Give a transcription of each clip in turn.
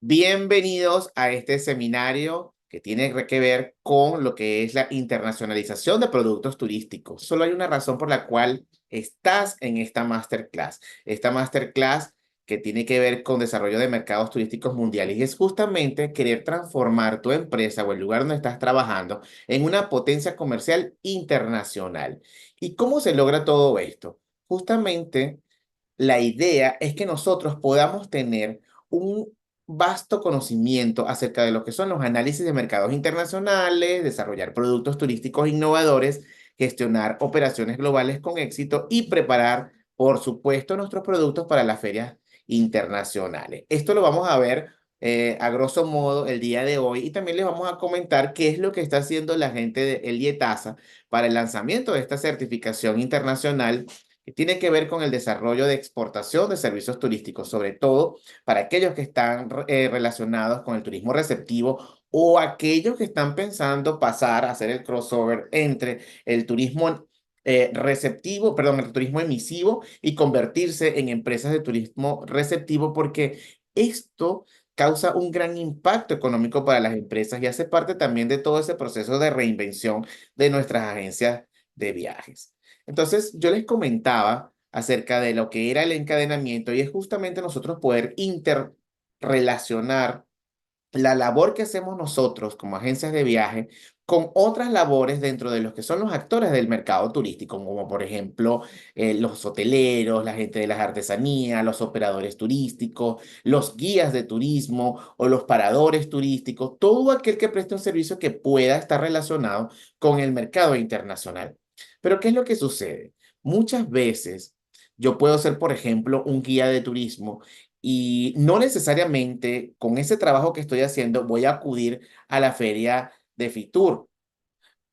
Bienvenidos a este seminario que tiene que ver con lo que es la internacionalización de productos turísticos. Solo hay una razón por la cual estás en esta masterclass. Esta masterclass que tiene que ver con desarrollo de mercados turísticos mundiales y es justamente querer transformar tu empresa o el lugar donde estás trabajando en una potencia comercial internacional. ¿Y cómo se logra todo esto? Justamente la idea es que nosotros podamos tener un vasto conocimiento acerca de lo que son los análisis de mercados internacionales, desarrollar productos turísticos innovadores, gestionar operaciones globales con éxito y preparar, por supuesto, nuestros productos para las ferias internacionales. Esto lo vamos a ver a grosso modo el día de hoy y también les vamos a comentar qué es lo que está haciendo la gente de El IETASA para el lanzamiento de esta certificación internacional que tiene que ver con el desarrollo de exportación de servicios turísticos, sobre todo para aquellos que están relacionados con el turismo receptivo o aquellos que están pensando pasar a hacer el crossover entre el turismo receptivo, perdón, el turismo emisivo y convertirse en empresas de turismo receptivo, porque esto causa un gran impacto económico para las empresas y hace parte también de todo ese proceso de reinvención de nuestras agencias de viajes. Entonces, yo les comentaba acerca de lo que era el encadenamiento y es justamente nosotros poder interrelacionar la labor que hacemos nosotros como agencias de viaje con otras labores dentro de los que son los actores del mercado turístico, como por ejemplo los hoteleros, la gente de las artesanías, los operadores turísticos, los guías de turismo o los paradores turísticos, todo aquel que preste un servicio que pueda estar relacionado con el mercado internacional. Pero ¿qué es lo que sucede? Muchas veces yo puedo ser, por ejemplo, un guía de turismo y no necesariamente con ese trabajo que estoy haciendo voy a acudir a la feria de Fitur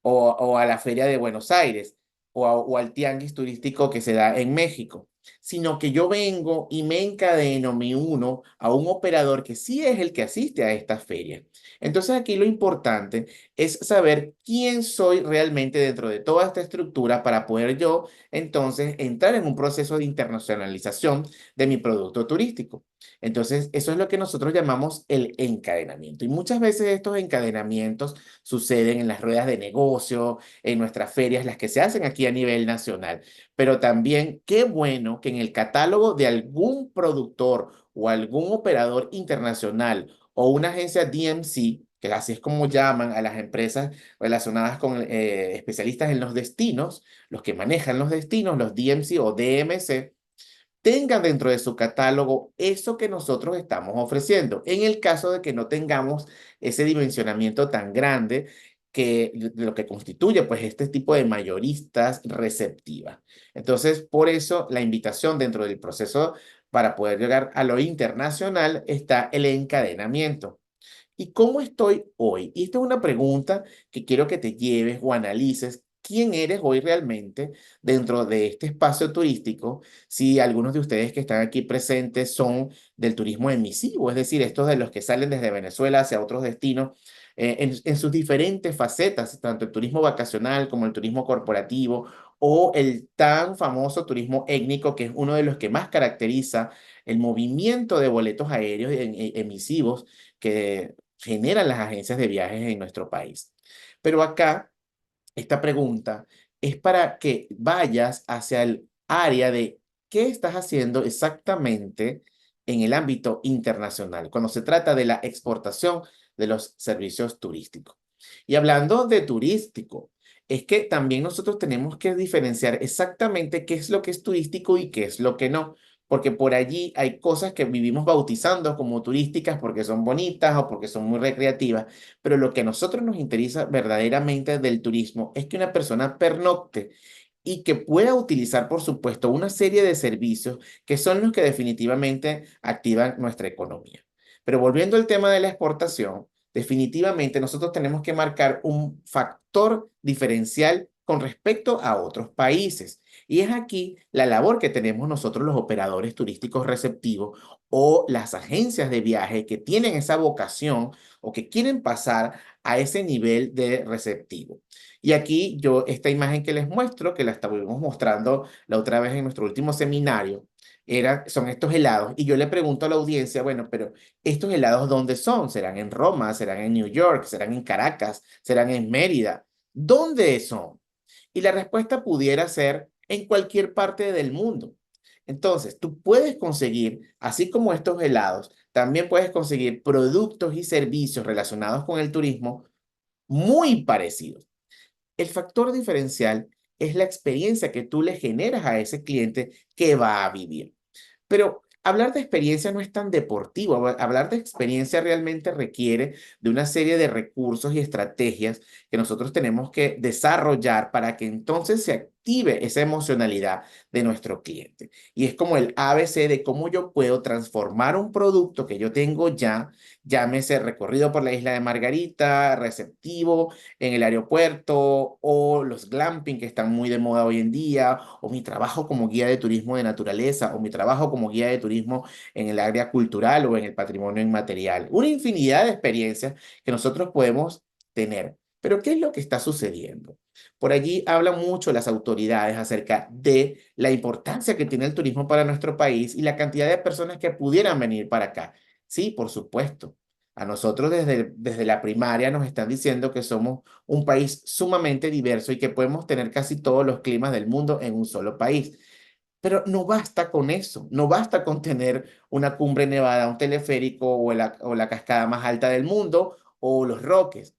o a la Feria de Buenos Aires o al tianguis turístico que se da en México, sino que yo vengo y me encadeno, me uno a un operador que sí es el que asiste a esta feria. Entonces aquí lo importante es saber quién soy realmente dentro de toda esta estructura para poder yo entonces entrar en un proceso de internacionalización de mi producto turístico. Entonces, eso es lo que nosotros llamamos el encadenamiento. Y muchas veces estos encadenamientos suceden en las ruedas de negocio, en nuestras ferias, las que se hacen aquí a nivel nacional. Pero también qué bueno que en el catálogo de algún productor o algún operador internacional o una agencia DMC, que así es como llaman a las empresas relacionadas con especialistas en los destinos, los que manejan los destinos, los DMC o DMC, tengan dentro de su catálogo eso que nosotros estamos ofreciendo. En el caso de que no tengamos ese dimensionamiento tan grande que lo que constituye pues este tipo de mayoristas receptivas. Entonces, por eso la invitación dentro del proceso para poder llegar a lo internacional está el encadenamiento. ¿Y cómo estoy hoy? Y esta es una pregunta que quiero que te lleves o analices. ¿Quién eres hoy realmente dentro de este espacio turístico? Si algunos de ustedes que están aquí presentes son del turismo emisivo, es decir, estos de los que salen desde Venezuela hacia otros destinos, en sus diferentes facetas, tanto el turismo vacacional como el turismo corporativo o el tan famoso turismo étnico, que es uno de los que más caracteriza el movimiento de boletos aéreos emisivos que generan las agencias de viajes en nuestro país. Pero acá, esta pregunta es para que vayas hacia el área de qué estás haciendo exactamente en el ámbito internacional, cuando se trata de la exportación de los servicios turísticos. Y hablando de turístico, es que también nosotros tenemos que diferenciar exactamente qué es lo que es turístico y qué es lo que no, porque por allí hay cosas que vivimos bautizando como turísticas porque son bonitas o porque son muy recreativas, pero lo que a nosotros nos interesa verdaderamente del turismo es que una persona pernocte y que pueda utilizar, por supuesto, una serie de servicios que son los que definitivamente activan nuestra economía. Pero volviendo al tema de la exportación, definitivamente nosotros tenemos que marcar un factor diferencial con respecto a otros países. Y es aquí la labor que tenemos nosotros los operadores turísticos receptivos o las agencias de viaje que tienen esa vocación o que quieren pasar a ese nivel de receptivo. Y aquí yo, esta imagen que les muestro, que la estuvimos mostrando la otra vez en nuestro último seminario, son estos helados. Y yo le pregunto a la audiencia, bueno, pero ¿estos helados dónde son? ¿Serán en Roma? ¿Serán en New York? ¿Serán en Caracas? ¿Serán en Mérida? ¿Dónde son? Y la respuesta pudiera ser en cualquier parte del mundo. Entonces, tú puedes conseguir, así como estos helados, también puedes conseguir productos y servicios relacionados con el turismo muy parecidos. El factor diferencial es la experiencia que tú le generas a ese cliente que va a vivir. Pero hablar de experiencia no es tan deportivo. Hablar de experiencia realmente requiere de una serie de recursos y estrategias que nosotros tenemos que desarrollar para que entonces se active esa emocionalidad de nuestro cliente. Y es como el ABC de cómo yo puedo transformar un producto que yo tengo ya, llámese recorrido por la isla de Margarita, receptivo en el aeropuerto o los glamping que están muy de moda hoy en día, o mi trabajo como guía de turismo de naturaleza, o mi trabajo como guía de turismo en el área cultural o en el patrimonio inmaterial. Una infinidad de experiencias que nosotros podemos tener. Pero ¿qué es lo que está sucediendo? Por allí hablan mucho las autoridades acerca de la importancia que tiene el turismo para nuestro país y la cantidad de personas que pudieran venir para acá. Sí, por supuesto. A nosotros desde la primaria nos están diciendo que somos un país sumamente diverso y que podemos tener casi todos los climas del mundo en un solo país. Pero no basta con eso, no basta con tener una cumbre nevada, un teleférico o la cascada más alta del mundo o los Roques,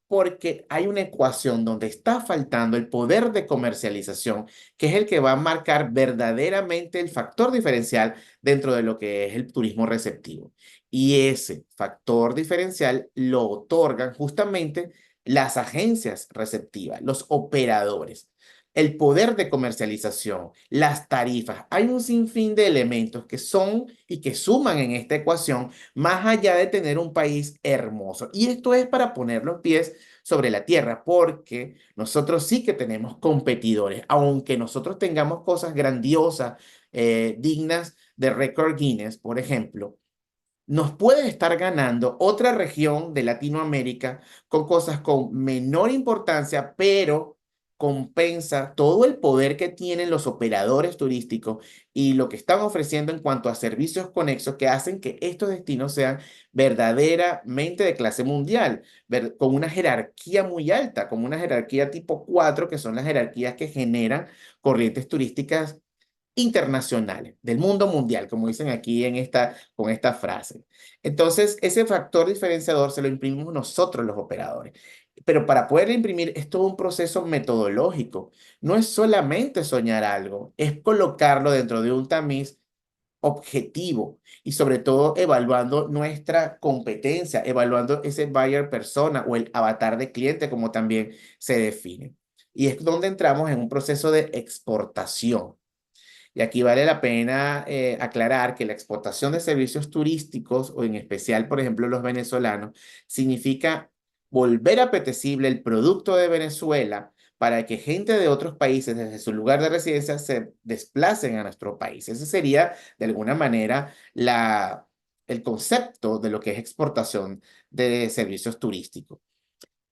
porque hay una ecuación donde está faltando el poder de comercialización, que es el que va a marcar verdaderamente el factor diferencial dentro de lo que es el turismo receptivo. Y ese factor diferencial lo otorgan justamente las agencias receptivas, los operadores. El poder de comercialización, las tarifas. Hay un sinfín de elementos que son y que suman en esta ecuación más allá de tener un país hermoso. Y esto es para poner los pies sobre la tierra, porque nosotros sí que tenemos competidores, aunque nosotros tengamos cosas grandiosas, dignas de récord Guinness, por ejemplo. Nos puede estar ganando otra región de Latinoamérica con cosas con menor importancia, pero compensa todo el poder que tienen los operadores turísticos y lo que están ofreciendo en cuanto a servicios conexos que hacen que estos destinos sean verdaderamente de clase mundial, con una jerarquía muy alta, como una jerarquía tipo 4 que son las jerarquías que generan corrientes turísticas internacionales, del mundo mundial, como dicen aquí con esta frase. Entonces, ese factor diferenciador se lo imprimimos nosotros los operadores. Pero para poder imprimir es todo un proceso metodológico. No es solamente soñar algo, es colocarlo dentro de un tamiz objetivo y sobre todo evaluando nuestra competencia, evaluando ese buyer persona o el avatar de cliente, como también se define. Y es donde entramos en un proceso de exportación. Y aquí vale la pena aclarar que la exportación de servicios turísticos, o en especial, por ejemplo, los venezolanos, significa volver apetecible el producto de Venezuela para que gente de otros países desde su lugar de residencia se desplacen a nuestro país. Ese sería, de alguna manera, el concepto de lo que es exportación de servicios turísticos.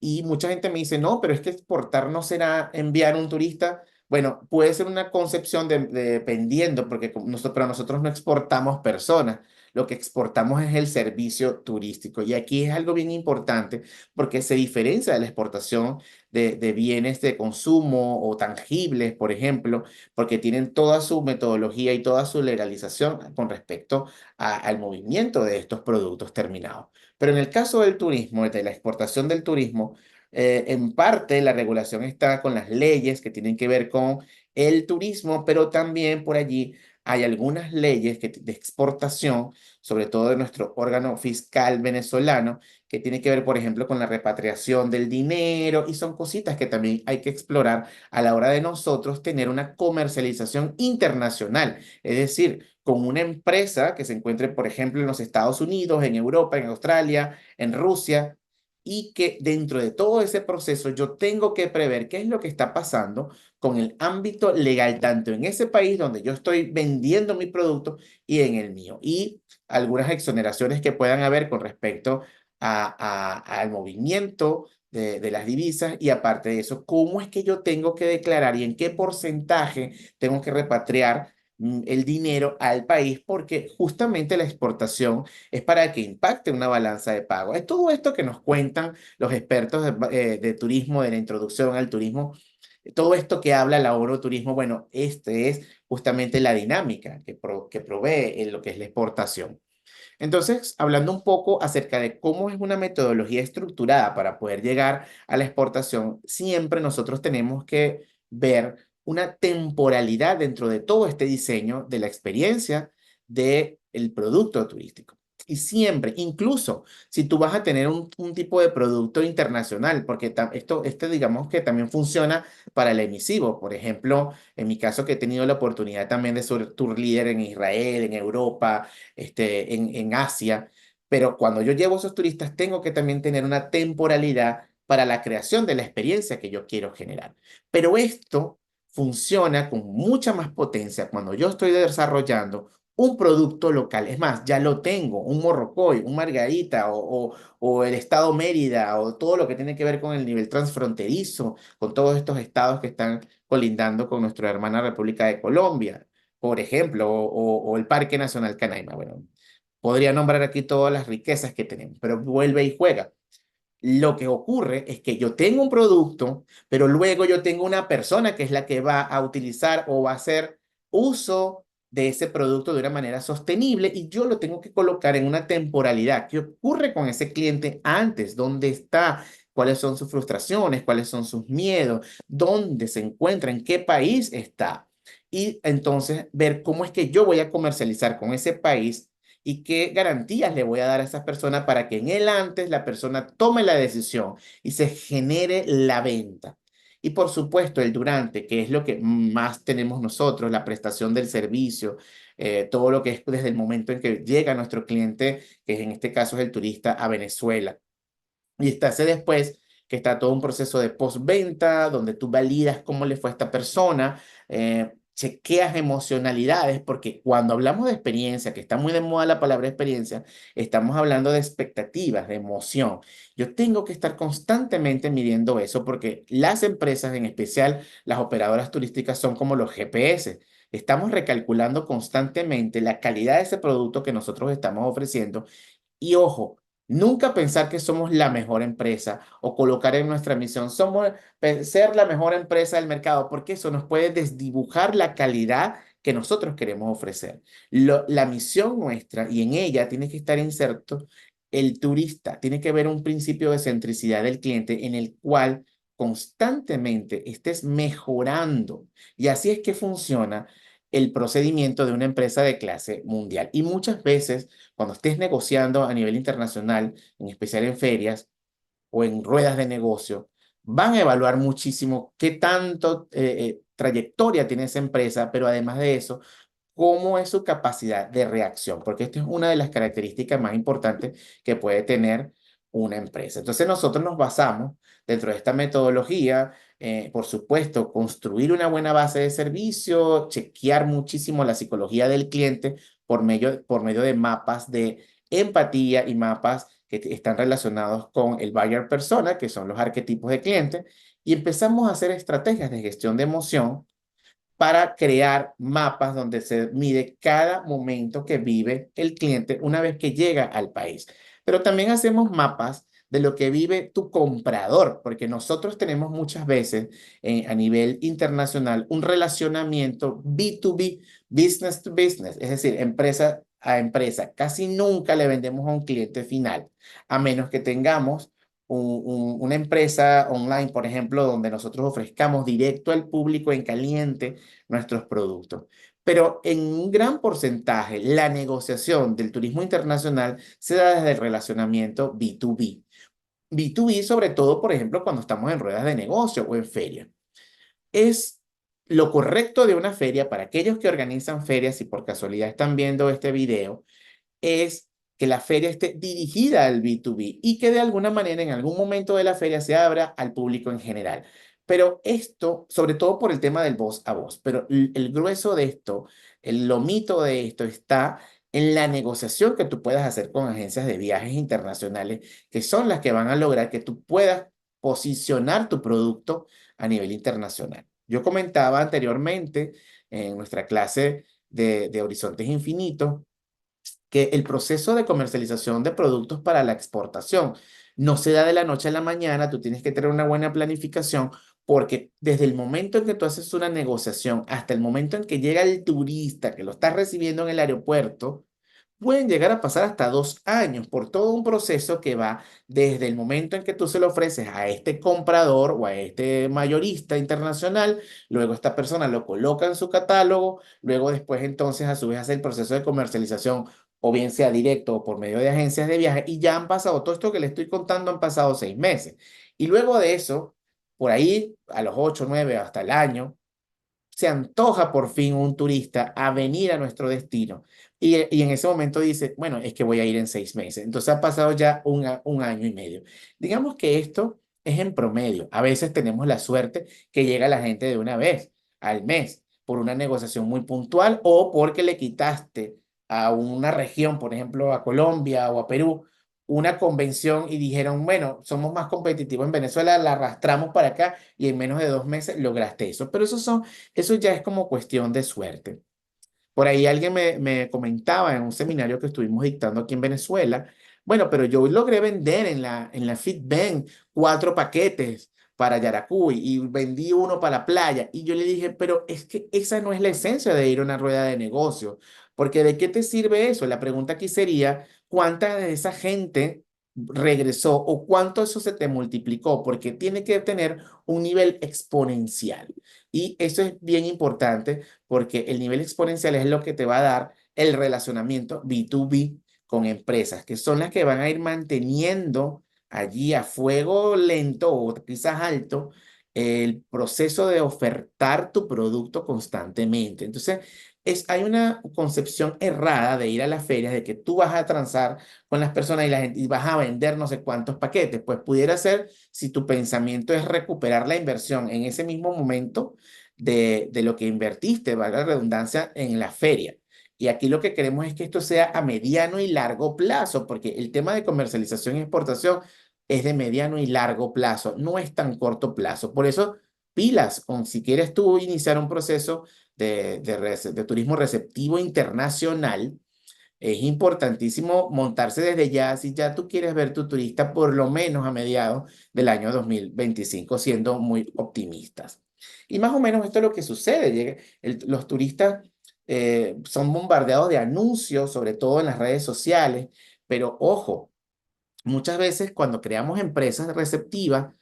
Y mucha gente me dice, no, pero es que exportar no será enviar un turista. Bueno, puede ser una concepción dependiendo, porque pero nosotros no exportamos personas, lo que exportamos es el servicio turístico. Y aquí es algo bien importante porque se diferencia de la exportación de bienes de consumo o tangibles, por ejemplo, porque tienen toda su metodología y toda su legalización con respecto al movimiento de estos productos terminados. Pero en el caso del turismo, de la exportación del turismo, en parte la regulación está con las leyes que tienen que ver con el turismo, pero también por allí hay algunas leyes de exportación, sobre todo de nuestro órgano fiscal venezolano, que tiene que ver, por ejemplo, con la repatriación del dinero y son cositas que también hay que explorar a la hora de nosotros tener una comercialización internacional, es decir, con una empresa que se encuentre, por ejemplo, en los Estados Unidos, en Europa, en Australia, en Rusia, y que dentro de todo ese proceso yo tengo que prever qué es lo que está pasando con el ámbito legal, tanto en ese país donde yo estoy vendiendo mi producto y en el mío. Y algunas exoneraciones que puedan haber con respecto al movimiento de las divisas y aparte de eso, cómo es que yo tengo que declarar y en qué porcentaje tengo que repatriar el dinero al país porque justamente la exportación es para que impacte una balanza de pago. Es todo esto que nos cuentan los expertos de turismo, de la introducción al turismo, todo esto que habla la turismo, bueno, este es justamente la dinámica que provee en lo que es la exportación. Entonces, hablando un poco acerca de cómo es una metodología estructurada para poder llegar a la exportación, siempre nosotros tenemos que ver una temporalidad dentro de todo este diseño de la experiencia del producto turístico. Y siempre, incluso si tú vas a tener un tipo de producto internacional, porque este digamos que también funciona para el emisivo. Por ejemplo, en mi caso que he tenido la oportunidad también de ser tour leader en Israel, en Europa, en Asia, pero cuando yo llevo a esos turistas tengo que también tener una temporalidad para la creación de la experiencia que yo quiero generar. Pero esto funciona con mucha más potencia cuando yo estoy desarrollando un producto local. Es más, ya lo tengo, un Morrocoy, un Margarita o el estado Mérida o todo lo que tiene que ver con el nivel transfronterizo, con todos estos estados que están colindando con nuestra hermana República de Colombia, por ejemplo, o el Parque Nacional Canaima. Bueno, podría nombrar aquí todas las riquezas que tenemos, pero vuelve y juega. Lo que ocurre es que yo tengo un producto, pero luego yo tengo una persona que es la que va a utilizar o va a hacer uso de ese producto de una manera sostenible y yo lo tengo que colocar en una temporalidad. ¿Qué ocurre con ese cliente antes? ¿Dónde está? ¿Cuáles son sus frustraciones? ¿Cuáles son sus miedos? ¿Dónde se encuentra? ¿En qué país está? Y entonces ver cómo es que yo voy a comercializar con ese país y qué garantías le voy a dar a esas personas para que en el antes la persona tome la decisión y se genere la venta. Y por supuesto, el durante, que es lo que más tenemos nosotros, la prestación del servicio, todo lo que es desde el momento en que llega nuestro cliente, que en este caso es el turista, a Venezuela. Y está ese después, que está todo un proceso de postventa, donde tú validas cómo le fue a esta persona, chequeas emocionalidades, porque cuando hablamos de experiencia, que está muy de moda la palabra experiencia, estamos hablando de expectativas, de emoción. Yo tengo que estar constantemente midiendo eso, porque las empresas, en especial las operadoras turísticas, son como los GPS. Estamos recalculando constantemente la calidad de ese producto que nosotros estamos ofreciendo y ojo, nunca pensar que somos la mejor empresa o colocar en nuestra misión, ser la mejor empresa del mercado, porque eso nos puede desdibujar la calidad que nosotros queremos ofrecer. La misión nuestra, y en ella tiene que estar inserto el turista, tiene que haber un principio de centricidad del cliente en el cual constantemente estés mejorando. Y así es que funciona el procedimiento de una empresa de clase mundial. Y muchas veces cuando estés negociando a nivel internacional, en especial en ferias o en ruedas de negocio, van a evaluar muchísimo qué tanto trayectoria tiene esa empresa, pero además de eso, cómo es su capacidad de reacción, porque esta es una de las características más importantes que puede tener una empresa. Entonces nosotros nos basamos dentro de esta metodología, por supuesto, construir una buena base de servicio, chequear muchísimo la psicología del cliente por medio de mapas de empatía y mapas que están relacionados con el buyer persona, que son los arquetipos de cliente, y empezamos a hacer estrategias de gestión de emoción para crear mapas donde se mide cada momento que vive el cliente una vez que llega al país. Pero también hacemos mapas de lo que vive tu comprador, porque nosotros tenemos muchas veces a nivel internacional un relacionamiento B2B, business to business, es decir, empresa a empresa. Casi nunca le vendemos a un cliente final, a menos que tengamos una empresa online, por ejemplo, donde nosotros ofrezcamos directo al público en caliente nuestros productos. Pero en un gran porcentaje, la negociación del turismo internacional se da desde el relacionamiento B2B. B2B, sobre todo, por ejemplo, cuando estamos en ruedas de negocio o en ferias. Es lo correcto de una feria para aquellos que organizan ferias y por casualidad están viendo este video es que la feria esté dirigida al B2B y que de alguna manera en algún momento de la feria se abra al público en general. Pero esto, sobre todo por el tema del voz a voz, pero el grueso de esto, el lomito de esto está en la negociación que tú puedas hacer con agencias de viajes internacionales, que son las que van a lograr que tú puedas posicionar tu producto a nivel internacional. Yo comentaba anteriormente en nuestra clase de Horizontes Infinitos, que el proceso de comercialización de productos para la exportación no se da de la noche a la mañana, tú tienes que tener una buena planificación porque desde el momento en que tú haces una negociación hasta el momento en que llega el turista que lo está recibiendo en el aeropuerto, pueden llegar a pasar hasta 2 años por todo un proceso que va desde el momento en que tú se lo ofreces a este comprador o a este mayorista internacional, luego esta persona lo coloca en su catálogo, luego después entonces a su vez hace el proceso de comercialización o bien sea directo o por medio de agencias de viaje y ya han pasado, todo esto que le estoy contando han pasado 6 meses. Y luego de eso, por ahí a los 8, 9, hasta el año, se antoja por fin un turista a venir a nuestro destino. Y en ese momento dice, bueno, es que voy a ir en 6 meses. Entonces ha pasado ya un año y medio. Digamos que esto es en promedio. A veces tenemos la suerte que llega la gente de una vez al mes por una negociación muy puntual o porque le quitaste a una región, por ejemplo, a Colombia o a Perú, una convención y dijeron, bueno, somos más competitivos en Venezuela, la arrastramos para acá y en menos de 2 meses lograste eso. Pero eso ya es como cuestión de suerte. Por ahí alguien me comentaba en un seminario que estuvimos dictando aquí en Venezuela, bueno, pero yo logré vender en la FitBank 4 paquetes para Yaracuy y vendí uno para la playa. Y yo le dije, pero es que esa no es la esencia de ir a una rueda de negocio, porque ¿de qué te sirve eso? La pregunta aquí sería, ¿cuánta de esa gente regresó o cuánto eso se te multiplicó? Porque tiene que tener un nivel exponencial. Y eso es bien importante porque el nivel exponencial es lo que te va a dar el relacionamiento B2B con empresas, que son las que van a ir manteniendo allí a fuego lento o quizás alto el proceso de ofertar tu producto constantemente. Entonces, hay una concepción errada de ir a las ferias, de que tú vas a transar con las personas y, la gente, y vas a vender no sé cuántos paquetes. Pues pudiera ser si tu pensamiento es recuperar la inversión en ese mismo momento de lo que invertiste, valga la redundancia, en la feria. Y aquí lo que queremos es que esto sea a mediano y largo plazo, porque el tema de comercialización y exportación es de mediano y largo plazo, no es tan corto plazo. Por eso, pilas con si quieres tú iniciar un proceso de turismo receptivo internacional, es importantísimo montarse desde ya si ya tú quieres ver tu turista por lo menos a mediados del año 2025, siendo muy optimistas. Y más o menos esto es lo que sucede. Los turistas son bombardeados de anuncios, sobre todo en las redes sociales, pero ojo, muchas veces cuando creamos empresas receptivas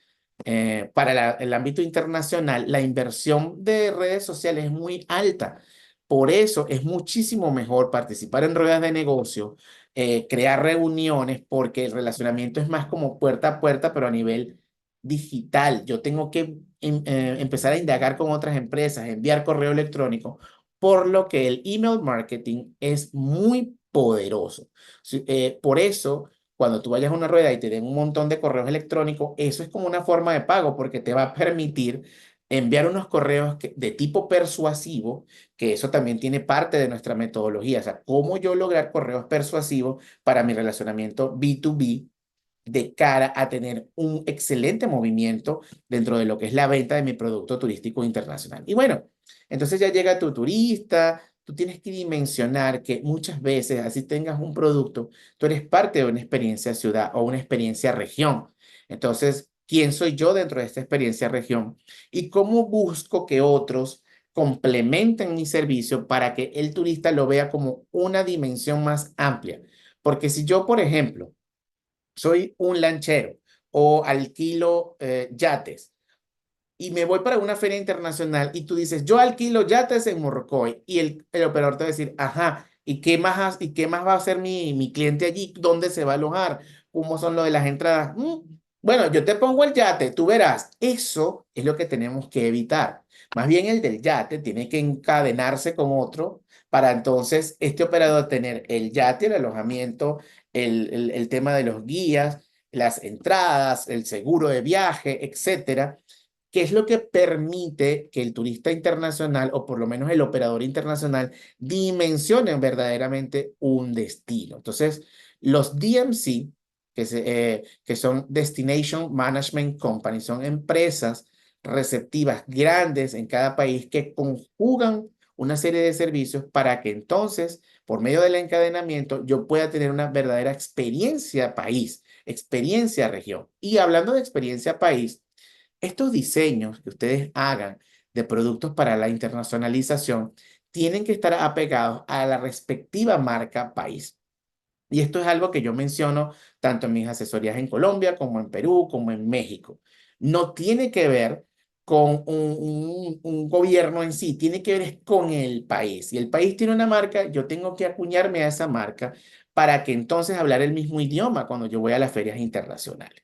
para el ámbito internacional, la inversión de redes sociales es muy alta. Por eso es muchísimo mejor participar en ruedas de negocio, crear reuniones, porque el relacionamiento es más como puerta a puerta, pero a nivel digital. Yo tengo que empezar a indagar con otras empresas, enviar correo electrónico, por lo que el email marketing es muy poderoso. Por eso cuando tú vayas a una rueda y te den un montón de correos electrónicos, eso es como una forma de pago porque te va a permitir enviar unos correos de tipo persuasivo, que eso también tiene parte de nuestra metodología, o sea, cómo yo lograr correos persuasivos para mi relacionamiento B2B de cara a tener un excelente movimiento dentro de lo que es la venta de mi producto turístico internacional. Y bueno, entonces ya llega tu turista, tú tienes que dimensionar que muchas veces, así tengas un producto, tú eres parte de una experiencia ciudad o una experiencia región. Entonces, ¿quién soy yo dentro de esta experiencia región? ¿Y cómo busco que otros complementen mi servicio para que el turista lo vea como una dimensión más amplia? Porque si yo, por ejemplo, soy un lanchero o alquilo yates y me voy para una feria internacional y tú dices, yo alquilo yates en Morrocoy y el operador te va a decir, ajá, ¿y qué más va a hacer mi cliente allí? ¿Dónde se va a alojar? ¿Cómo son lo de las entradas? Bueno, yo te pongo el yate, tú verás. Eso es lo que tenemos que evitar. Más bien el del yate tiene que encadenarse con otro para entonces este operador tener el yate, el alojamiento, el tema de los guías, las entradas, el seguro de viaje, etcétera, que es lo que permite que el turista internacional o por lo menos el operador internacional dimensionen verdaderamente un destino. Entonces, los DMC, que son Destination Management Company, son empresas receptivas grandes en cada país que conjugan una serie de servicios para que entonces, por medio del encadenamiento, yo pueda tener una verdadera experiencia país, experiencia región. Y hablando de experiencia país, estos diseños que ustedes hagan de productos para la internacionalización tienen que estar apegados a la respectiva marca país. Y esto es algo que yo menciono tanto en mis asesorías en Colombia como en Perú, como en México. No tiene que ver con un gobierno en sí, tiene que ver es con el país. Si el país tiene una marca, yo tengo que acuñarme a esa marca para que entonces hablar el mismo idioma cuando yo voy a las ferias internacionales.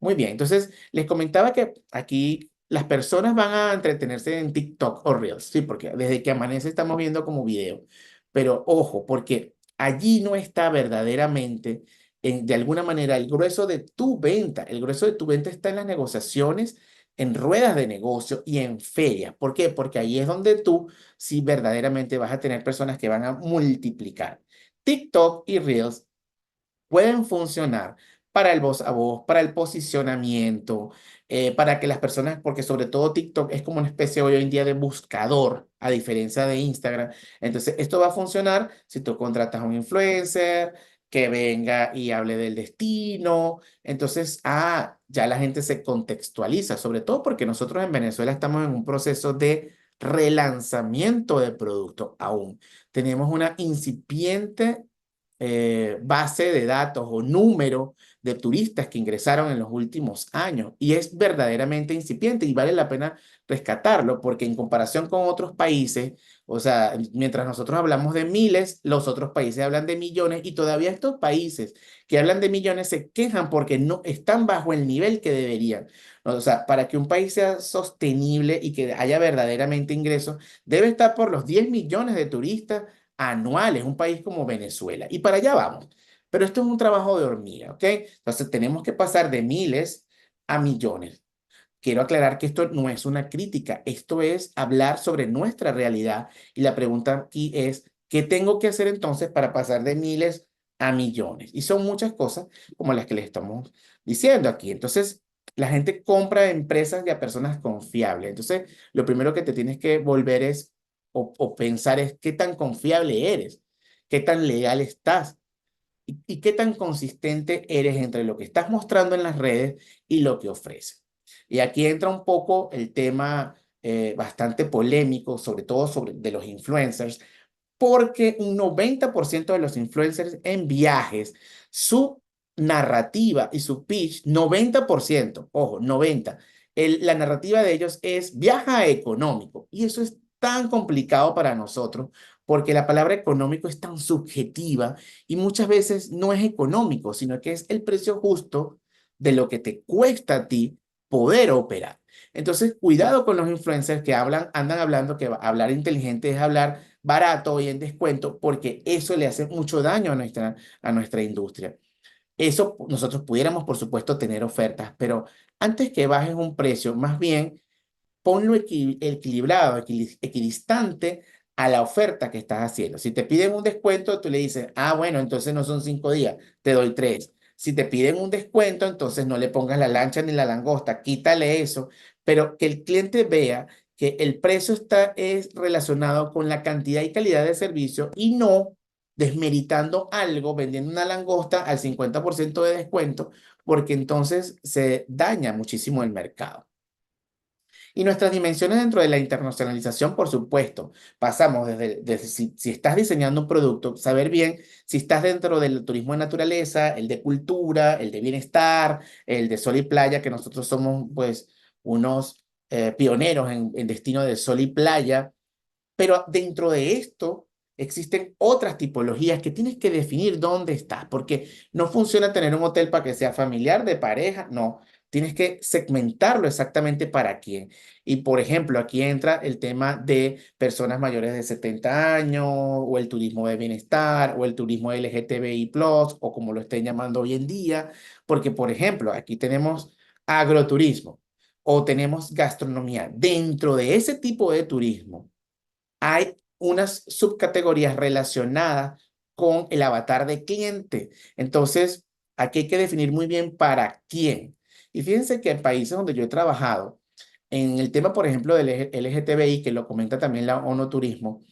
Muy bien, entonces les comentaba que aquí las personas van a entretenerse en TikTok o Reels, sí, porque desde que amanece estamos viendo como video. Pero ojo, porque allí no está verdaderamente, de alguna manera, el grueso de tu venta. El grueso de tu venta está en las negociaciones, en ruedas de negocio y en ferias. ¿Por qué? Porque ahí es donde tú sí verdaderamente vas a tener personas que van a multiplicar. TikTok y Reels pueden funcionar para el voz a voz, para el posicionamiento, para que las personas, porque sobre todo TikTok es como una especie hoy en día de buscador, a diferencia de Instagram. Entonces, esto va a funcionar si tú contratas a un influencer que venga y hable del destino. Entonces, ya la gente se contextualiza, sobre todo porque nosotros en Venezuela estamos en un proceso de relanzamiento de producto aún. Tenemos una incipiente base de datos o número de turistas que ingresaron en los últimos años y es verdaderamente incipiente y vale la pena rescatarlo porque en comparación con otros países, o sea, mientras nosotros hablamos de miles, los otros países hablan de millones y todavía estos países que hablan de millones se quejan porque no están bajo el nivel que deberían. O sea, para que un país sea sostenible y que haya verdaderamente ingresos, debe estar por los 10 millones de turistas anuales, un país como Venezuela. Y para allá vamos. Pero esto es un trabajo de hormiga, ¿ok? Entonces tenemos que pasar de miles a millones. Quiero aclarar que esto no es una crítica, esto es hablar sobre nuestra realidad. Y la pregunta aquí es, ¿qué tengo que hacer entonces para pasar de miles a millones? Y son muchas cosas como las que le estamos diciendo aquí. Entonces, la gente compra de empresas y a personas confiables. Entonces, lo primero que te tienes que volver es o pensar es qué tan confiable eres, qué tan legal estás y qué tan consistente eres entre lo que estás mostrando en las redes y lo que ofreces. Y aquí entra un poco el tema bastante polémico, sobre todo sobre de los influencers, porque un 90% de los influencers en viajes, su narrativa y su pitch, 90%, ojo, 90, la narrativa de ellos es viaja económico. Y eso es tan complicado para nosotros, porque la palabra económico es tan subjetiva y muchas veces no es económico, sino que es el precio justo de lo que te cuesta a ti poder operar. Entonces, cuidado con los influencers que andan hablando que hablar inteligente es hablar barato y en descuento, porque eso le hace mucho daño a nuestra industria. Eso nosotros pudiéramos, por supuesto, tener ofertas, pero antes que bajes un precio, más bien ponlo equilibrado, equidistante a la oferta que estás haciendo. Si te piden un descuento, tú le dices, bueno, entonces no son 5 días, te doy 3. Si te piden un descuento, entonces no le pongas la lancha ni la langosta, quítale eso, pero que el cliente vea que el precio es relacionado con la cantidad y calidad de servicio y no desmeritando algo, vendiendo una langosta al 50% de descuento, porque entonces se daña muchísimo el mercado. Y nuestras dimensiones dentro de la internacionalización, por supuesto, pasamos desde si estás diseñando un producto, saber bien si estás dentro del turismo de naturaleza, el de cultura, el de bienestar, el de sol y playa, que nosotros somos pues unos pioneros en destino de sol y playa, pero dentro de esto existen otras tipologías que tienes que definir dónde estás, porque no funciona tener un hotel para que sea familiar, de pareja, no. Tienes que segmentarlo exactamente para quién. Y por ejemplo, aquí entra el tema de personas mayores de 70 años, o el turismo de bienestar, o el turismo LGTBI+, o como lo estén llamando hoy en día, porque por ejemplo, aquí tenemos agroturismo o tenemos gastronomía. Dentro de ese tipo de turismo, hay unas subcategorías relacionadas con el avatar de cliente. Entonces, aquí hay que definir muy bien para quién. Y fíjense que en países donde yo he trabajado, en el tema, por ejemplo, del LGTBI, que lo comenta también la ONU Turismo,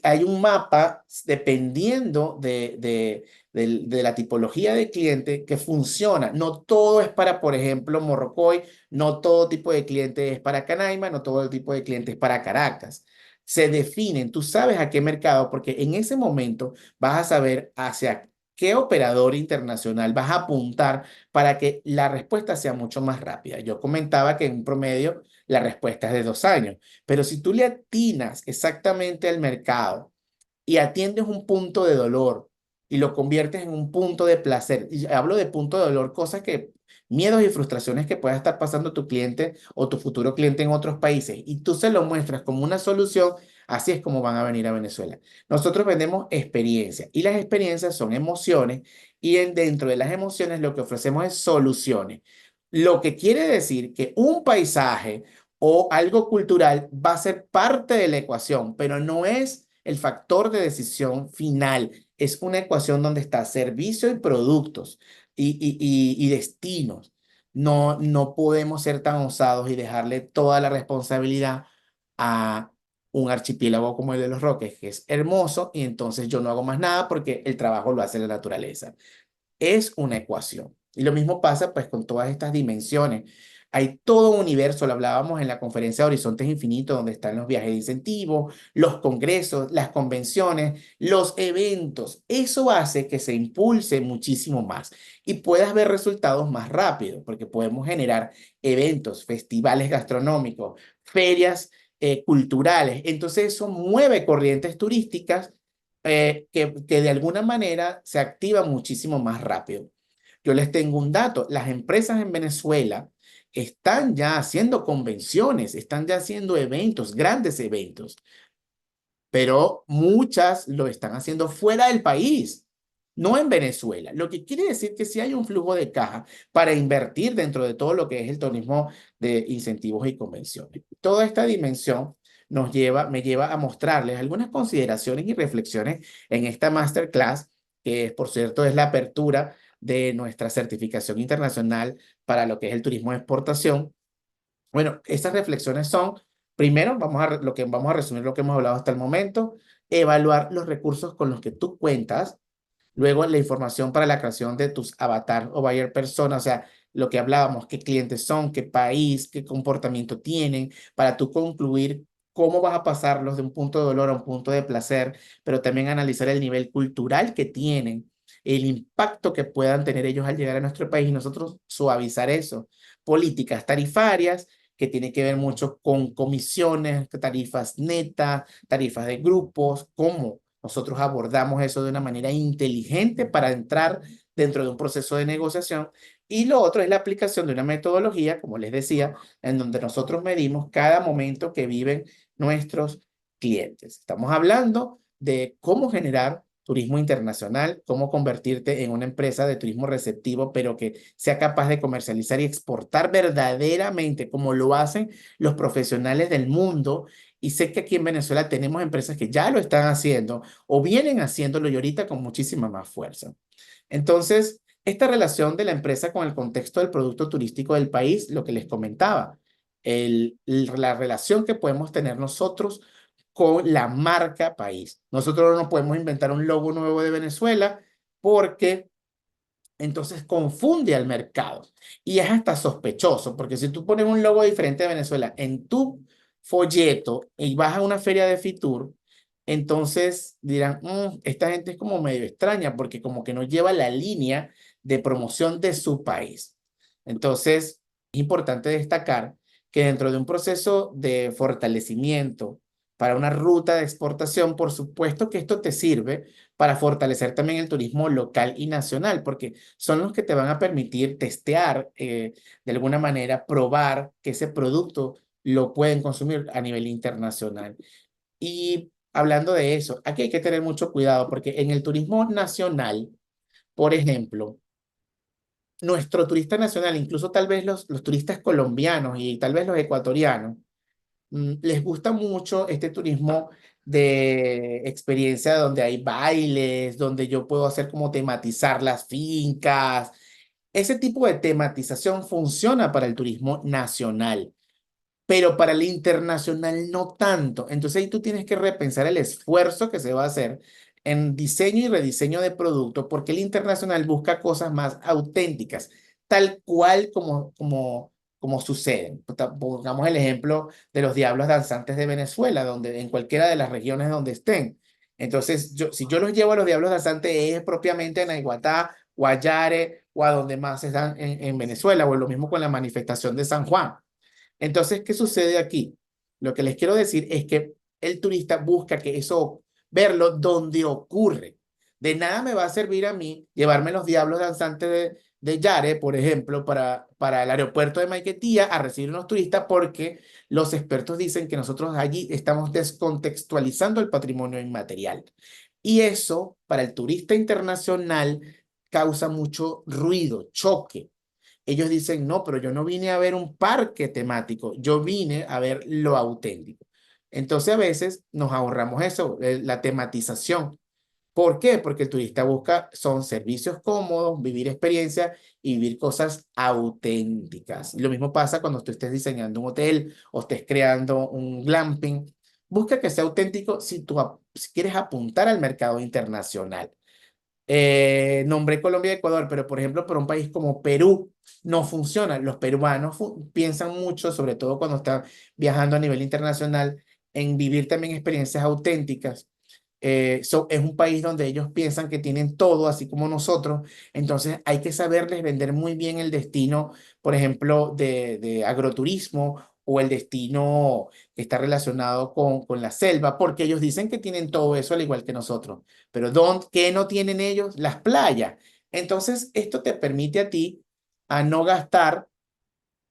hay un mapa dependiendo de la tipología de cliente que funciona. No todo es para, por ejemplo, Morrocoy, no todo tipo de cliente es para Canaima, no todo tipo de cliente es para Caracas. Se definen, tú sabes a qué mercado, porque en ese momento vas a saber hacia qué operador internacional vas a apuntar para que la respuesta sea mucho más rápida. Yo comentaba que en promedio la respuesta es de 2 años, pero si tú le atinas exactamente al mercado y atiendes un punto de dolor y lo conviertes en un punto de placer, y hablo de punto de dolor, cosas que, miedos y frustraciones que pueda estar pasando tu cliente o tu futuro cliente en otros países, y tú se lo muestras como una solución, así es como van a venir a Venezuela. Nosotros vendemos experiencia y las experiencias son emociones y dentro de las emociones lo que ofrecemos es soluciones. Lo que quiere decir que un paisaje o algo cultural va a ser parte de la ecuación, pero no es el factor de decisión final. Es una ecuación donde está servicio y productos y destinos. No, no podemos ser tan osados y dejarle toda la responsabilidad a un archipiélago como el de los Roques, que es hermoso, y entonces yo no hago más nada porque el trabajo lo hace la naturaleza. Es una ecuación. Y lo mismo pasa pues con todas estas dimensiones. Hay todo un universo, lo hablábamos en la conferencia de Horizontes Infinitos, donde están los viajes de incentivo, los congresos, las convenciones, los eventos. Eso hace que se impulse muchísimo más y puedas ver resultados más rápido, porque podemos generar eventos, festivales gastronómicos, ferias culturales. Entonces eso mueve corrientes turísticas que de alguna manera se activan muchísimo más rápido. Yo les tengo un dato, las empresas en Venezuela están ya haciendo convenciones, están ya haciendo eventos, grandes eventos, pero muchas lo están haciendo fuera del país, no en Venezuela. Lo que quiere decir que sí hay un flujo de caja para invertir dentro de todo lo que es el turismo de incentivos y convenciones. Toda esta dimensión me lleva a mostrarles algunas consideraciones y reflexiones en esta masterclass, que por cierto es la apertura de nuestra certificación internacional para lo que es el turismo de exportación. Bueno, estas reflexiones son, primero, vamos a resumir lo que hemos hablado hasta el momento, evaluar los recursos con los que tú cuentas, luego la información para la creación de tus avatar o buyer persona, o sea, lo que hablábamos, qué clientes son, qué país, qué comportamiento tienen, para tú concluir cómo vas a pasarlos de un punto de dolor a un punto de placer, pero también analizar el nivel cultural que tienen, el impacto que puedan tener ellos al llegar a nuestro país y nosotros suavizar eso. Políticas tarifarias que tiene que ver mucho con comisiones, tarifas netas, tarifas de grupos, cómo nosotros abordamos eso de una manera inteligente para entrar dentro de un proceso de negociación. Y lo otro es la aplicación de una metodología, como les decía, en donde nosotros medimos cada momento que viven nuestros clientes. Estamos hablando de cómo generar turismo internacional, cómo convertirte en una empresa de turismo receptivo, pero que sea capaz de comercializar y exportar verdaderamente como lo hacen los profesionales del mundo. Y sé que aquí en Venezuela tenemos empresas que ya lo están haciendo o vienen haciéndolo y ahorita con muchísima más fuerza. Entonces, esta relación de la empresa con el contexto del producto turístico del país, lo que les comentaba, la relación que podemos tener nosotros con la marca país. Nosotros no podemos inventar un logo nuevo de Venezuela porque entonces confunde al mercado y es hasta sospechoso, porque si tú pones un logo diferente de Venezuela en tu folleto y vas a una feria de Fitur, entonces dirán, esta gente es como medio extraña porque como que no lleva la línea de promoción de su país. Entonces, es importante destacar que dentro de un proceso de fortalecimiento para una ruta de exportación, por supuesto que esto te sirve para fortalecer también el turismo local y nacional, porque son los que te van a permitir testear, de alguna manera, probar que ese producto lo pueden consumir a nivel internacional. Y hablando de eso, aquí hay que tener mucho cuidado porque en el turismo nacional, por ejemplo, nuestro turista nacional, incluso tal vez los turistas colombianos y tal vez los ecuatorianos, les gusta mucho este turismo de experiencia donde hay bailes, donde yo puedo hacer como tematizar las fincas. Ese tipo de tematización funciona para el turismo nacional. pero para el internacional no tanto. Entonces ahí tú tienes que repensar el esfuerzo que se va a hacer en diseño y rediseño de producto, porque el internacional busca cosas más auténticas, tal cual como suceden. Pongamos el ejemplo de los Diablos Danzantes de Venezuela, donde en cualquiera de las regiones donde estén. Entonces, si yo los llevo a los Diablos Danzantes es propiamente a Naiguatá, Guayare o a donde más están en Venezuela, o lo mismo con la manifestación de San Juan. Entonces, ¿qué sucede aquí? Lo que les quiero decir es que el turista busca que eso, verlo donde ocurre. De nada me va a servir a mí llevarme los diablos danzantes de Yare, por ejemplo, para el aeropuerto de Maiquetía a recibir unos turistas porque los expertos dicen que nosotros allí estamos descontextualizando el patrimonio inmaterial. Y eso, para el turista internacional, causa mucho ruido, choque. Ellos dicen, no, pero yo no vine a ver un parque temático, yo vine a ver lo auténtico. Entonces a veces nos ahorramos eso, la tematización. ¿Por qué? Porque el turista busca, son servicios cómodos, vivir experiencias y vivir cosas auténticas. Y lo mismo pasa cuando tú estés diseñando un hotel o estés creando un glamping. Busca que sea auténtico si quieres apuntar al mercado internacional. Nombré Colombia y Ecuador, pero por ejemplo, para un país como Perú no funciona. Los peruanos piensan mucho, sobre todo cuando están viajando a nivel internacional, en vivir también experiencias auténticas. Es un país donde ellos piensan que tienen todo, así como nosotros. Entonces hay que saberles vender muy bien el destino, por ejemplo, de agroturismo o el destino que está relacionado con la selva, porque ellos dicen que tienen todo eso al igual que nosotros. Pero ¿qué no tienen ellos? Las playas. Entonces esto te permite a ti a no gastar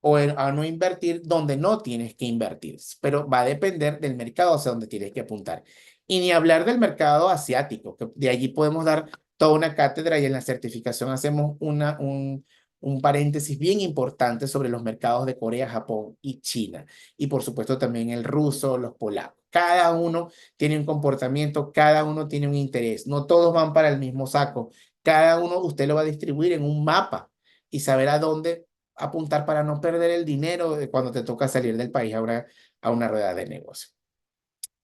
o a no invertir donde no tienes que invertir, pero va a depender del mercado hacia donde tienes que apuntar. Y ni hablar del mercado asiático, que de allí podemos dar toda una cátedra y en la certificación hacemos un paréntesis bien importante sobre los mercados de Corea, Japón y China. Y por supuesto también el ruso, los polacos. Cada uno tiene un comportamiento, cada uno tiene un interés. No todos van para el mismo saco. Cada uno usted lo va a distribuir en un mapa y saber a dónde apuntar para no perder el dinero de cuando te toca salir del país a una rueda de negocio.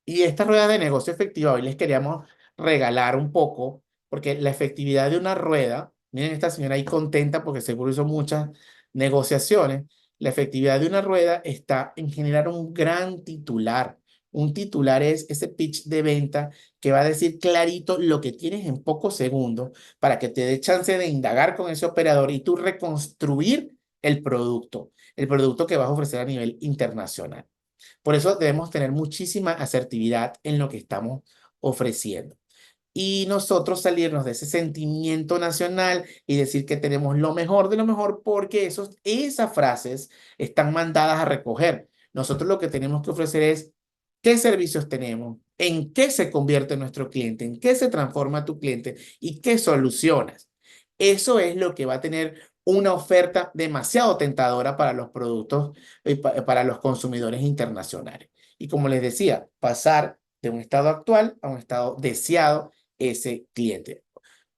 Y esta rueda de negocio efectiva, hoy les queríamos regalar un poco, porque la efectividad de una rueda, miren esta señora ahí contenta porque seguro hizo muchas negociaciones, la efectividad de una rueda está en generar un gran titular. Un titular es ese pitch de venta que va a decir clarito lo que tienes en pocos segundos para que te dé chance de indagar con ese operador y tú reconstruir el producto que vas a ofrecer a nivel internacional. Por eso debemos tener muchísima asertividad en lo que estamos ofreciendo. Y nosotros salirnos de ese sentimiento nacional y decir que tenemos lo mejor de lo mejor porque esas frases están mandadas a recoger. Nosotros lo que tenemos que ofrecer es qué servicios tenemos, en qué se convierte nuestro cliente, en qué se transforma tu cliente y qué solucionas. Eso es lo que va a tener una oferta demasiado tentadora para los productos y para los consumidores internacionales. Y como les decía, pasar de un estado actual a un estado deseado ese cliente.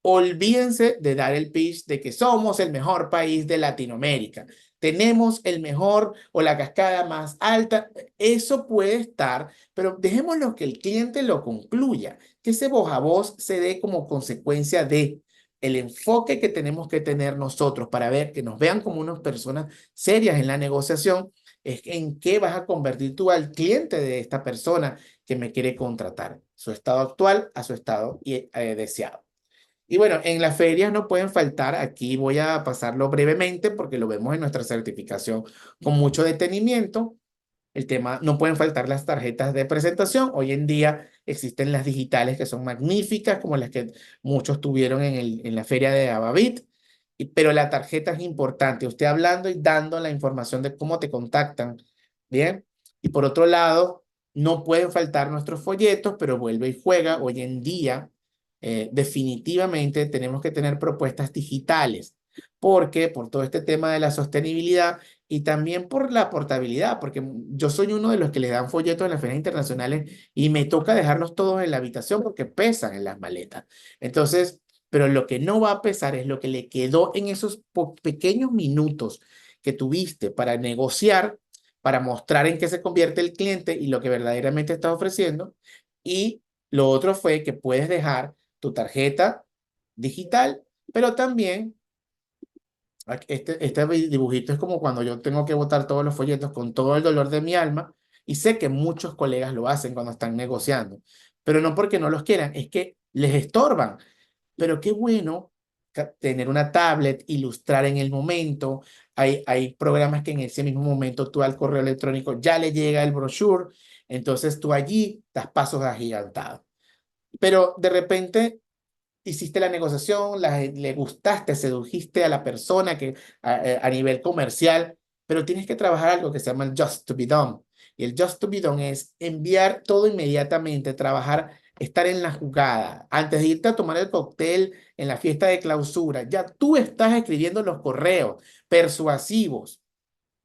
Olvídense de dar el pitch de que somos el mejor país de Latinoamérica. Tenemos el mejor o la cascada más alta. Eso puede estar, pero dejémoslo que el cliente lo concluya, que ese voz a voz se dé como consecuencia de el enfoque que tenemos que tener nosotros para ver que nos vean como unas personas serias en la negociación, es en qué vas a convertir tú al cliente de esta persona que me quiere contratar, su estado actual a su estado deseado. Y bueno, en las ferias no pueden faltar, aquí voy a pasarlo brevemente porque lo vemos en nuestra certificación con mucho detenimiento. El tema, no pueden faltar las tarjetas de presentación. Hoy en día existen las digitales que son magníficas, como las que muchos tuvieron en la feria de Avavit. Pero la tarjeta es importante, usted hablando y dando la información de cómo te contactan. Bien. Y por otro lado, no pueden faltar nuestros folletos, pero vuelve y juega. Hoy en día, definitivamente tenemos que tener propuestas digitales. Porque por todo este tema de la sostenibilidad y también por la portabilidad, porque yo soy uno de los que les dan folletos en las ferias internacionales y me toca dejarlos todos en la habitación porque pesan en las maletas. Entonces, pero lo que no va a pesar es lo que le quedó en esos pequeños minutos que tuviste para negociar, para mostrar en qué se convierte el cliente y lo que verdaderamente estás ofreciendo. Y lo otro fue que puedes dejar tu tarjeta digital, pero también este dibujito es como cuando yo tengo que botar todos los folletos con todo el dolor de mi alma, y sé que muchos colegas lo hacen cuando están negociando, pero no porque no los quieran, es que les estorban. Pero qué bueno tener una tablet, ilustrar en el momento. Hay programas que en ese mismo momento tú al correo electrónico ya le llega el brochure, entonces tú allí das pasos agigantados. Pero de repente hiciste la negociación, le gustaste, sedujiste a la persona que a nivel comercial, pero tienes que trabajar algo que se llama el just to be done. Y el just to be done es enviar todo inmediatamente, trabajar, estar en la jugada. Antes de irte a tomar el cóctel en la fiesta de clausura, ya tú estás escribiendo los correos persuasivos.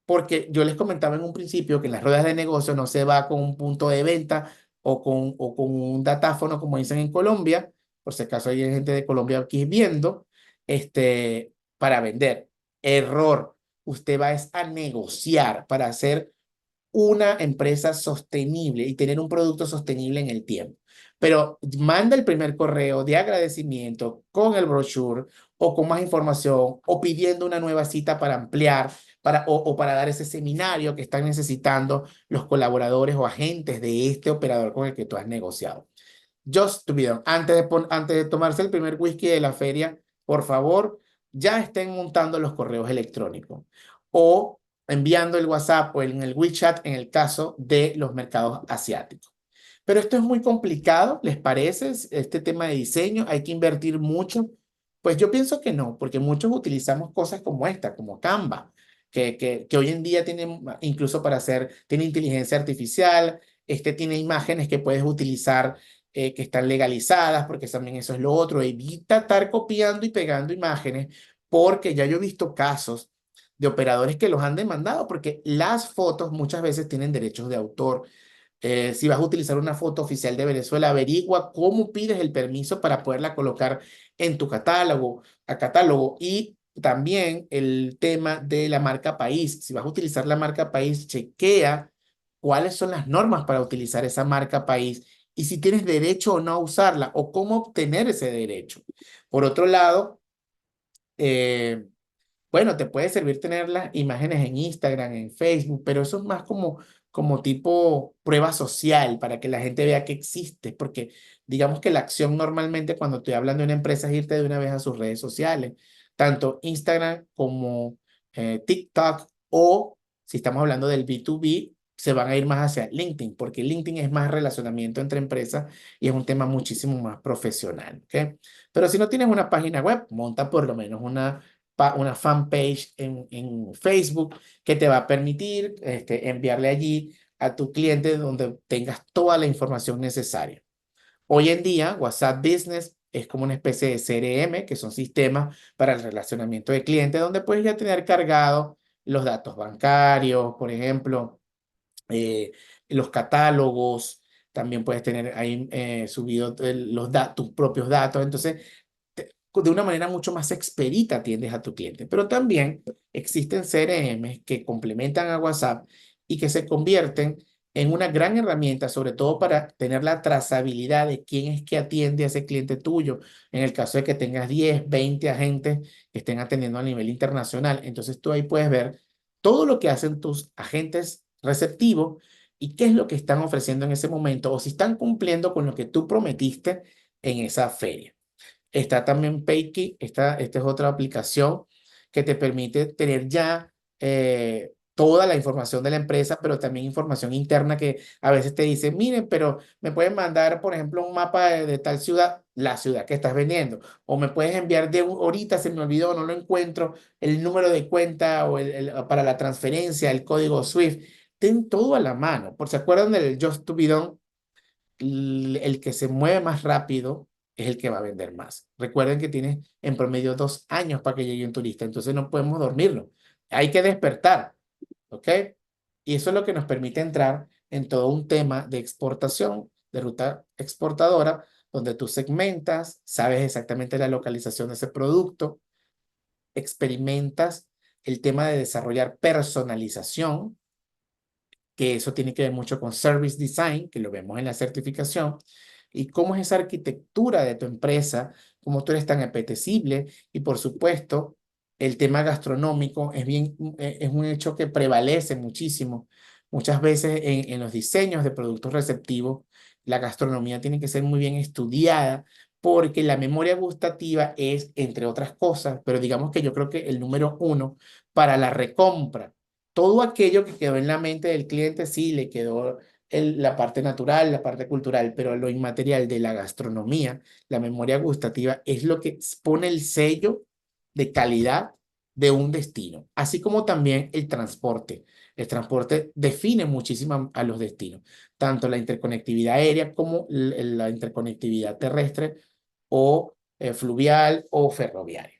Porque yo les comentaba en un principio que en las ruedas de negocio no se va con un punto de venta o con un datáfono, como dicen en Colombia, por si acaso hay gente de Colombia aquí viendo, para vender. Error. Usted va es a negociar para hacer una empresa sostenible y tener un producto sostenible en el tiempo. Pero manda el primer correo de agradecimiento con el brochure o con más información o pidiendo una nueva cita para ampliar o para dar ese seminario que están necesitando los colaboradores o agentes de este operador con el que tú has negociado. Just to be done. Antes de tomarse el primer whisky de la feria, por favor, ya estén montando los correos electrónicos o enviando el WhatsApp o en el WeChat en el caso de los mercados asiáticos. Pero esto es muy complicado, ¿les parece? Este tema de diseño, hay que invertir mucho. Pues yo pienso que no, porque muchos utilizamos cosas como esta, como Canva, que hoy en día tienen incluso para hacer, tiene inteligencia artificial, tiene imágenes que puedes utilizar que están legalizadas, porque también eso es lo otro. Evita estar copiando y pegando imágenes, porque ya yo he visto casos de operadores que los han demandado, porque las fotos muchas veces tienen derechos de autor. Si vas a utilizar una foto oficial de Venezuela, averigua cómo pides el permiso para poderla colocar en tu catálogo. Y también el tema de la marca país. Si vas a utilizar la marca país, chequea cuáles son las normas para utilizar esa marca país y si tienes derecho o no a usarla o cómo obtener ese derecho. Por otro lado, eh, bueno, te puede servir tener las imágenes en Instagram, en Facebook, pero eso es más como tipo prueba social para que la gente vea que existe, porque digamos que la acción normalmente cuando estoy hablando de una empresa es irte de una vez a sus redes sociales, tanto Instagram como TikTok, o si estamos hablando del B2B, se van a ir más hacia LinkedIn, porque LinkedIn es más relacionamiento entre empresas y es un tema muchísimo más profesional, ¿ok? Pero si no tienes una página web, monta por lo menos una fanpage en Facebook que te va a permitir enviarle allí a tu cliente donde tengas toda la información necesaria. Hoy en día, WhatsApp Business es como una especie de CRM, que son sistemas para el relacionamiento de clientes, donde puedes ya tener cargados los datos bancarios, por ejemplo, eh, los catálogos, también puedes tener ahí subido tus propios datos. Entonces, de una manera mucho más expedita atiendes a tu cliente. Pero también existen CRM que complementan a WhatsApp y que se convierten en una gran herramienta, sobre todo para tener la trazabilidad de quién es que atiende a ese cliente tuyo. En el caso de que tengas 10, 20 agentes que estén atendiendo a nivel internacional, entonces tú ahí puedes ver todo lo que hacen tus agentes receptivos y qué es lo que están ofreciendo en ese momento o si están cumpliendo con lo que tú prometiste en esa feria. Está también Payke, esta es otra aplicación que te permite tener ya toda la información de la empresa, pero también información interna que a veces te dice, miren, pero me pueden mandar, por ejemplo, un mapa de tal ciudad, la ciudad que estás vendiendo, o me puedes enviar ahorita se me olvidó, no lo encuentro, el número de cuenta o para la transferencia, el código SWIFT. Ten todo a la mano. Por si acuerdan del Just to be Done, el que se mueve más rápido es el que va a vender más. Recuerden que tiene en promedio 2 años para que llegue un turista, entonces no podemos dormirlo. Hay que despertar, ¿ok? Y eso es lo que nos permite entrar en todo un tema de exportación, de ruta exportadora, donde tú segmentas, sabes exactamente la localización de ese producto, experimentas el tema de desarrollar personalización, que eso tiene que ver mucho con service design, que lo vemos en la certificación, y cómo es esa arquitectura de tu empresa, cómo tú eres tan apetecible, y por supuesto, el tema gastronómico es un hecho que prevalece muchísimo. Muchas veces en los diseños de productos receptivos, la gastronomía tiene que ser muy bien estudiada porque la memoria gustativa es, entre otras cosas, pero digamos que yo creo que el número uno para la recompra. Todo aquello que quedó en la mente del cliente, sí, le quedó la parte natural, la parte cultural, pero lo inmaterial de la gastronomía, la memoria gustativa, es lo que pone el sello de calidad de un destino, así como también el transporte. El transporte define muchísimo a los destinos, tanto la interconectividad aérea como la interconectividad terrestre o fluvial o ferroviaria.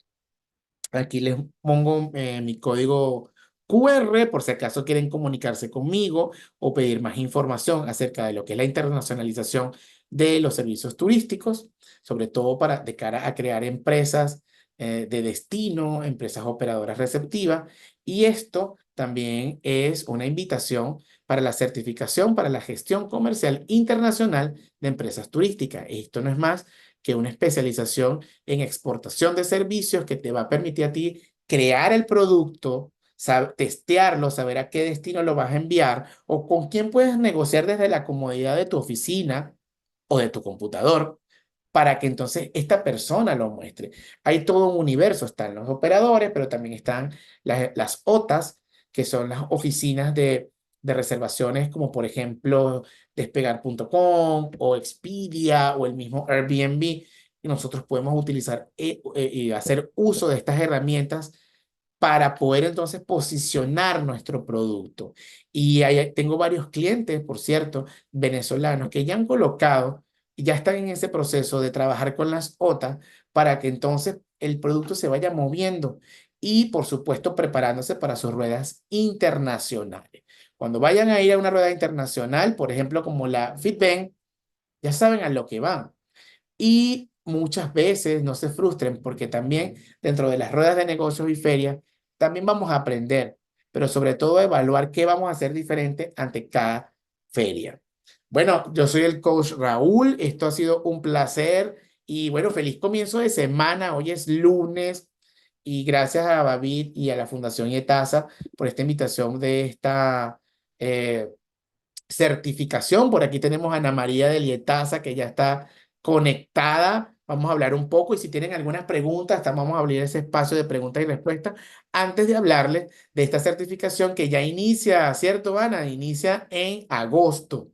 Aquí les pongo mi código QR por si acaso quieren comunicarse conmigo o pedir más información acerca de lo que es la internacionalización de los servicios turísticos, sobre todo de cara a crear empresas de destino, empresas operadoras receptivas. Y esto también es una invitación para la certificación para la gestión comercial internacional de empresas turísticas. Esto no es más que una especialización en exportación de servicios que te va a permitir a ti crear el producto, testearlo, saber a qué destino lo vas a enviar o con quién puedes negociar desde la comodidad de tu oficina o de tu computador para que entonces esta persona lo muestre. Hay todo un universo, están los operadores, pero también están las OTAs, que son las oficinas de reservaciones, como por ejemplo despegar.com o Expedia o el mismo Airbnb. Y nosotros podemos utilizar y hacer uso de estas herramientas para poder entonces posicionar nuestro producto. Y tengo varios clientes, por cierto, venezolanos que ya han colocado y ya están en ese proceso de trabajar con las OTA para que entonces el producto se vaya moviendo y, por supuesto, preparándose para sus ruedas internacionales. Cuando vayan a ir a una rueda internacional, por ejemplo, como la FitBen, ya saben a lo que van. Y muchas veces no se frustren porque también dentro de las ruedas de negocios y ferias también vamos a aprender, pero sobre todo a evaluar qué vamos a hacer diferente ante cada feria. Bueno, yo soy el coach Raúl, esto ha sido un placer y bueno, feliz comienzo de semana, hoy es lunes y gracias a David y a la Fundación IETASA por esta invitación de esta eh, certificación. Por aquí tenemos a Ana María de Lietaza, que ya está conectada. Vamos a hablar un poco y si tienen algunas preguntas, vamos a abrir ese espacio de preguntas y respuestas antes de hablarles de esta certificación que ya inicia, ¿cierto, Ana? Inicia en agosto.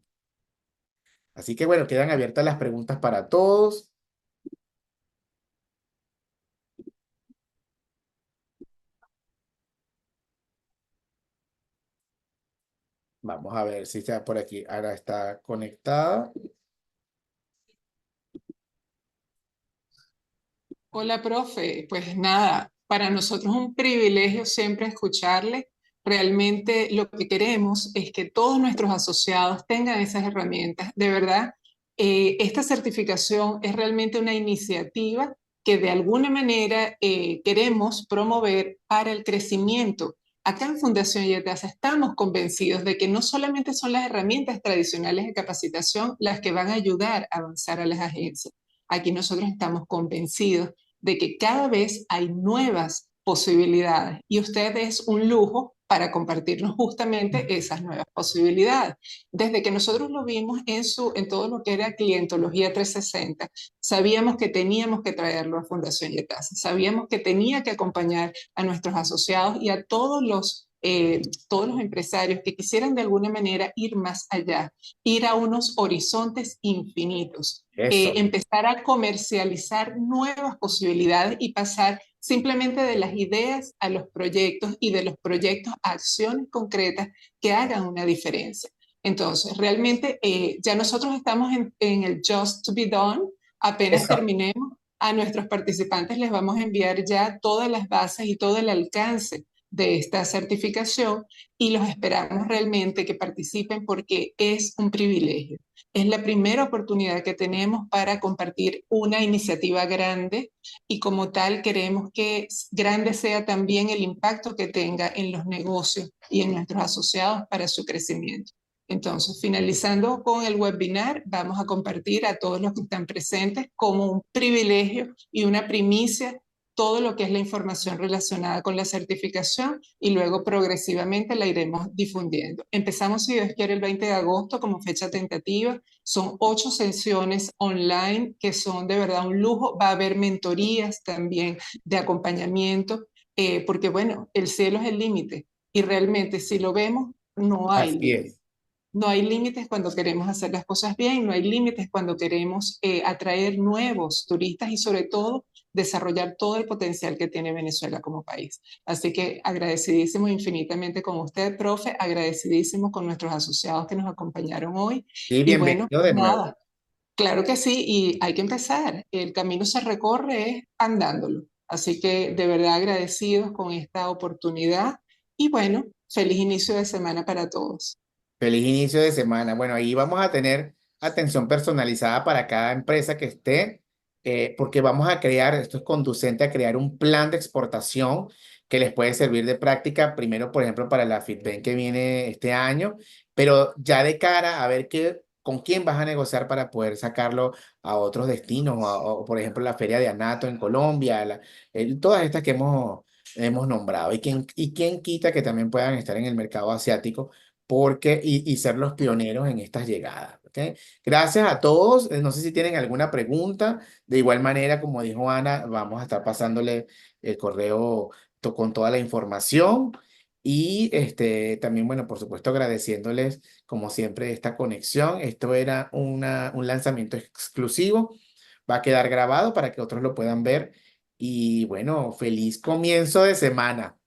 Así que bueno, quedan abiertas las preguntas para todos. Vamos a ver si está por aquí. Ana está conectada. Hola, profe. Pues nada, para nosotros es un privilegio siempre escucharle. Realmente lo que queremos es que todos nuestros asociados tengan esas herramientas. De verdad, esta certificación es realmente una iniciativa que de alguna manera queremos promover para el crecimiento. Acá en Fundación YETAS estamos convencidos de que no solamente son las herramientas tradicionales de capacitación las que van a ayudar a avanzar a las agencias. Aquí nosotros estamos convencidos de que cada vez hay nuevas posibilidades y usted es un lujo para compartirnos justamente esas nuevas posibilidades. Desde que nosotros lo vimos en todo lo que era clientología 360, sabíamos que teníamos que traerlo a Fundación Yetasa, sabíamos que tenía que acompañar a nuestros asociados y a todos los empresarios que quisieran de alguna manera ir más allá, ir a unos horizontes infinitos, Eso. empezar a comercializar nuevas posibilidades y pasar simplemente de las ideas a los proyectos y de los proyectos a acciones concretas que hagan una diferencia. Entonces, realmente ya nosotros estamos en el Just to be Done. Apenas Eso. terminemos, a nuestros participantes les vamos a enviar ya todas las bases y todo el alcance de esta certificación y los esperamos realmente que participen porque es un privilegio. Es la primera oportunidad que tenemos para compartir una iniciativa grande y como tal queremos que grande sea también el impacto que tenga en los negocios y en nuestros asociados para su crecimiento. Entonces, finalizando con el webinar, vamos a compartir a todos los que están presentes como un privilegio y una primicia todo lo que es la información relacionada con la certificación y luego progresivamente la iremos difundiendo. Empezamos, si Dios quiere, el 20 de agosto como fecha tentativa. Son 8 sesiones online que son de verdad un lujo. Va a haber mentorías también de acompañamiento, porque bueno, el cielo es el límite y realmente si lo vemos, no hay Así límite. es. No hay límites cuando queremos hacer las cosas bien, no hay límites cuando queremos atraer nuevos turistas y sobre todo desarrollar todo el potencial que tiene Venezuela como país. Así que agradecidísimo infinitamente con usted, profe, agradecidísimo con nuestros asociados que nos acompañaron hoy. Sí, Y bueno, bienvenido de nuevo. nada, claro que sí, y hay que empezar. El camino se recorre es andándolo. Así que de verdad agradecidos con esta oportunidad y bueno, feliz inicio de semana para todos. Feliz inicio de semana. Bueno, ahí vamos a tener atención personalizada para cada empresa que esté, porque vamos a crear, esto es conducente a crear un plan de exportación que les puede servir de práctica, primero, por ejemplo, para la FitBen que viene este año, pero ya de cara a ver con quién vas a negociar para poder sacarlo a otros destinos, o, por ejemplo, la Feria de Anato en Colombia, todas estas que hemos nombrado. Y quién quita que también puedan estar en el mercado asiático y ser los pioneros en estas llegadas. ¿Ok? Gracias a todos. No sé si tienen alguna pregunta. De igual manera, como dijo Ana, vamos a estar pasándole el correo con toda la información. Y también, bueno, por supuesto, agradeciéndoles, como siempre, esta conexión. Esto era un lanzamiento exclusivo. Va a quedar grabado para que otros lo puedan ver. Y bueno, feliz comienzo de semana.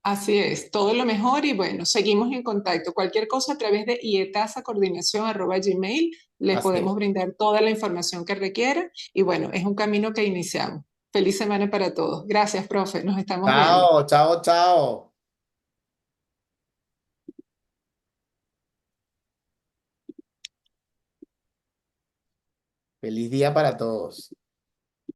Así es, todo lo mejor y bueno, seguimos en contacto. Cualquier cosa a través de ietasacoordinación@gmail les Así podemos es. brindar toda la información que requieran y bueno, es un camino que iniciamos. Feliz semana para todos. Gracias, profe. Nos estamos viendo. Chao, chao, chao. Feliz día para todos.